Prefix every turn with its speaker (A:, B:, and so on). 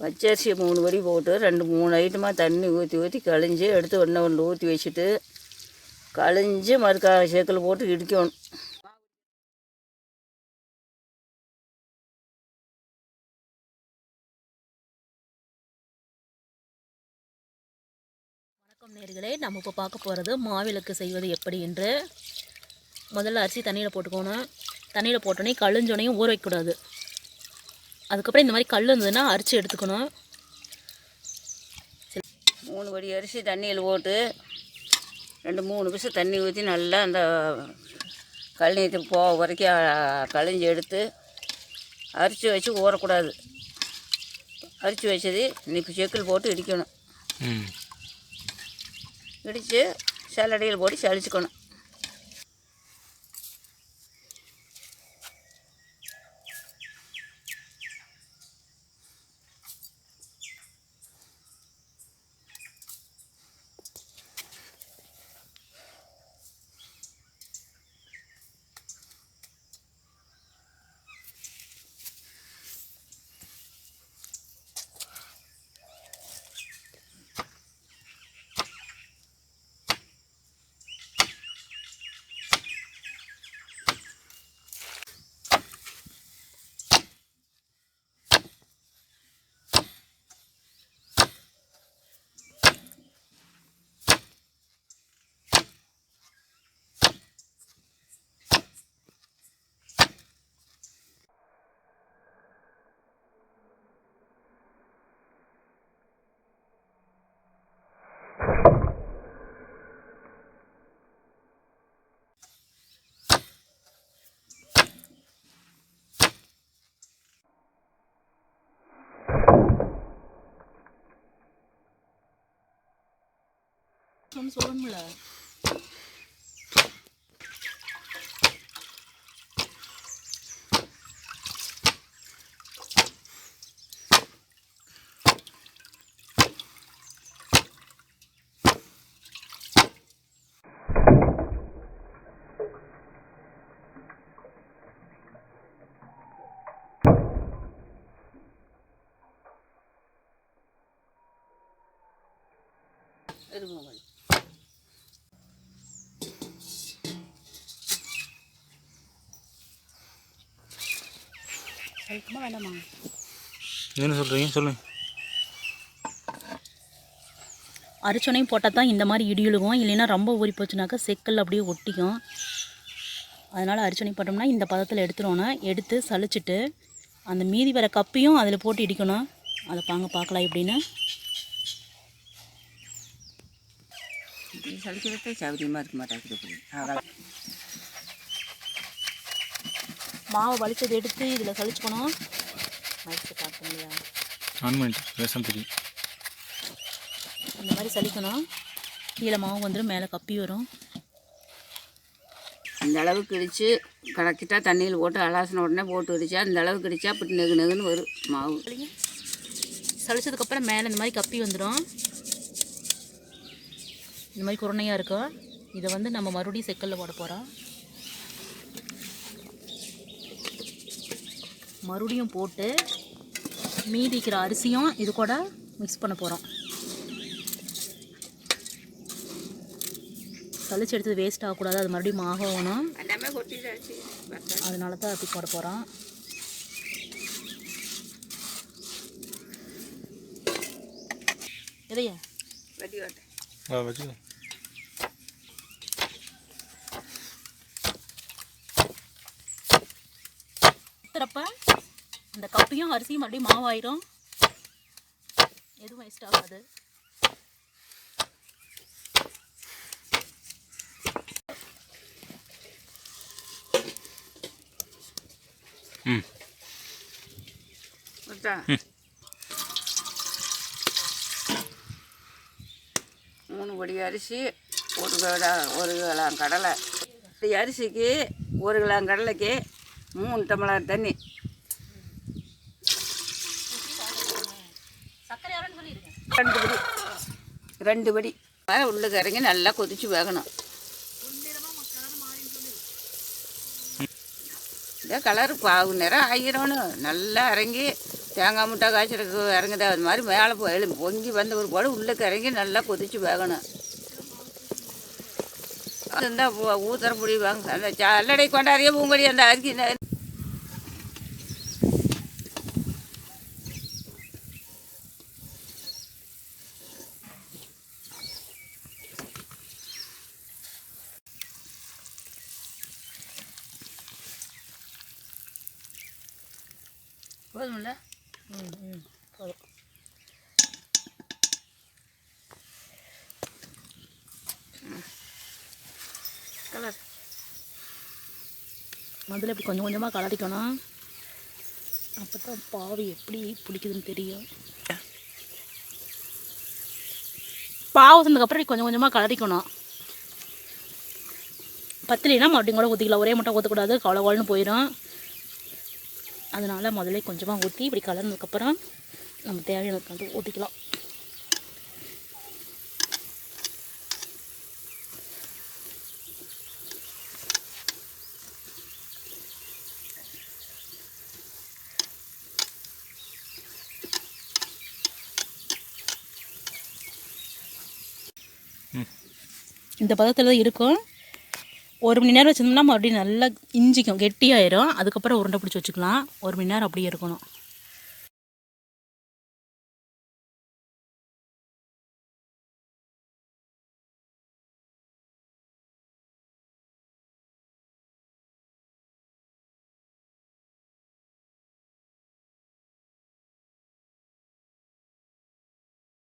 A: பச்சரிசி 3 படி போட்டு 2-3 ஐட்டமாக தண்ணி ஊற்றி கழிஞ்சு எடுத்து ஒன்று ஊற்றி வச்சுட்டு கழிஞ்சு மறுக்கா சேக்கில் போட்டு இடிக்கணும்.
B: வணக்கம் நேயர்களே, நம்ம இப்போ பார்க்க போகிறது மாவிளக்கு செய்வது எப்படி என்று. முதல்ல அரிசி தண்ணியில் போட்டுக்கணும். தண்ணியில் போட்டோன்னே கழிஞ்சோனையும் ஊற வைக்கக்கூடாது. அதுக்கப்புறம் இந்த மாதிரி கல் இருந்ததுன்னா அரிசி எடுத்துக்கணும்.
A: 3 படி அரிசி தண்ணியில் போட்டு 2-3 நிமிஷம் தண்ணி ஊற்றி நல்லா அந்த கழனீத்து போக வரைக்கும் கழிஞ்சு எடுத்து அரிசி வச்சு ஊறக்கூடாது. அரிசி வச்சது இன்னைக்கு செக்கில் போட்டு இடிக்கணும். இடித்து சல்லடையில் போட்டு சளிச்சுக்கணும்.
B: சொல்லணும்ல,
A: இருக்கும்.
B: வேண்டாமா?
C: என்ன சொல்கிறீங்க? சொல்லுங்கள்.
B: அரிச்சோனையும் போட்டால் தான் இந்த மாதிரி இடியுழுகும். இல்லைன்னா ரொம்ப ஊறி போச்சுனாக்கா செக்கல் அப்படியே ஒட்டிக்கும். அதனால் அரிச்சோனையும் போட்டோம்னா இந்த பதத்தில் எடுத்துடணும். எடுத்து சளிச்சிட்டு அந்த மீதி வர கப்பையும் அதில் போட்டு இடிக்கணும். அதை பார்க்கலாம் எப்படின்னு.
A: சளிக்கிறதே சௌகரியமாக இருக்க மாட்டேங்குது.
B: மாவை வலிச்சதை எடுத்து இதில் சளிச்சுக்கணும். மைக்கு பார்க்க முடியா?
C: தெரியும்.
B: இந்த மாதிரி சலிக்கணும். கீழே மாவு வந்துடும், மேலே கப்பி வரும்.
A: இந்த அளவுக்கு இடித்து கலக்கிட்டா தண்ணியில் போட்டு அலாசின உடனே போட்டு இடித்தா இந்த அளவுக்கு இடித்தா அப்படி நெகு நெகுன்னு வரும் மாவு.
B: சளிச்சதுக்கப்புறம் மேலே இந்த மாதிரி கப்பி வந்துடும். இந்த மாதிரி குருணையாக இருக்கும். இதை வந்து நம்ம மறுபடியும் செக்கலில் போட போகிறோம். மறுபடியும் போட்டு மீதிக்கிற அரிசியும் இது கூட மிக்ஸ் பண்ண போகிறோம். சளிச்சு எடுத்தது வேஸ்ட் ஆகக்கூடாது, அது மறுபடியும் ஆகணும். அதனால தான் அப்படி போட போகிறோம். எதையா ஊற்றுறப்ப அந்த கப்பையும் அரிசியும் மறுபடியும் மாவாயிரும். எதுவும் வேஸ்ட் ஆகாது.
A: மூணு படி அரிசி, ஒரு கிலோ கடலை. அரிசிக்கு 1 கிலோ கடலைக்கு 3 டம்ளர் தண்ணி. ரெண்டு படி உள்ளுக்கு இறங்கி நல்லா கொதிச்சு வேகணும். இந்த கலர் பாகு நேரம் ஆகிடணும். நல்லா இறங்கி தேங்காய் முட்டை காய்ச்சலுக்கு இறங்குதா அது மாதிரி மேலே பொங்கி வந்த ஒரு போல உள்ளுக்கு இறங்கி நல்லா கொதிச்சு வேகணும். அது இருந்தால் ஊத்தர முடிவாங்க. அந்த சல்லடை கொண்டாடியே பூங்கொடி அந்த அரிசி போதுமில்ல.
B: போதும்.
A: கலர்
B: முதல்ல இப்படி கொஞ்சம் கொஞ்சமாக கலரிக்கணும். அப்போ தான் பாவு எப்படி பிடிக்குதுன்னு தெரியும். பாவு வந்ததுக்கப்புறம் கொஞ்சம் கொஞ்சமாக கலரிக்கணும். பத்திலினா மறுபடியும் கூட ஊற்றிக்கலாம். ஒரே மட்டும் ஊற்றக்கூடாது, கவலைன்னு போயிடும். அதனால் முதல்ல கொஞ்சமாக ஊற்றி இப்படி கலர்னதுக்கப்புறம் நம்ம தேவையானதுக்கு வந்து ஊற்றிக்கலாம். இந்த பதத்தில் தான் இருக்கும். 1 மணி நேரம் வச்சுருந்தோம்னா மறுபடியும் நல்லா இஞ்சிக்கும், கெட்டியாயிரும். அதுக்கப்புறம் உருண்டை பிடிச்சி வச்சுக்கலாம். 1 மணி நேரம் அப்படியே இருக்கணும்.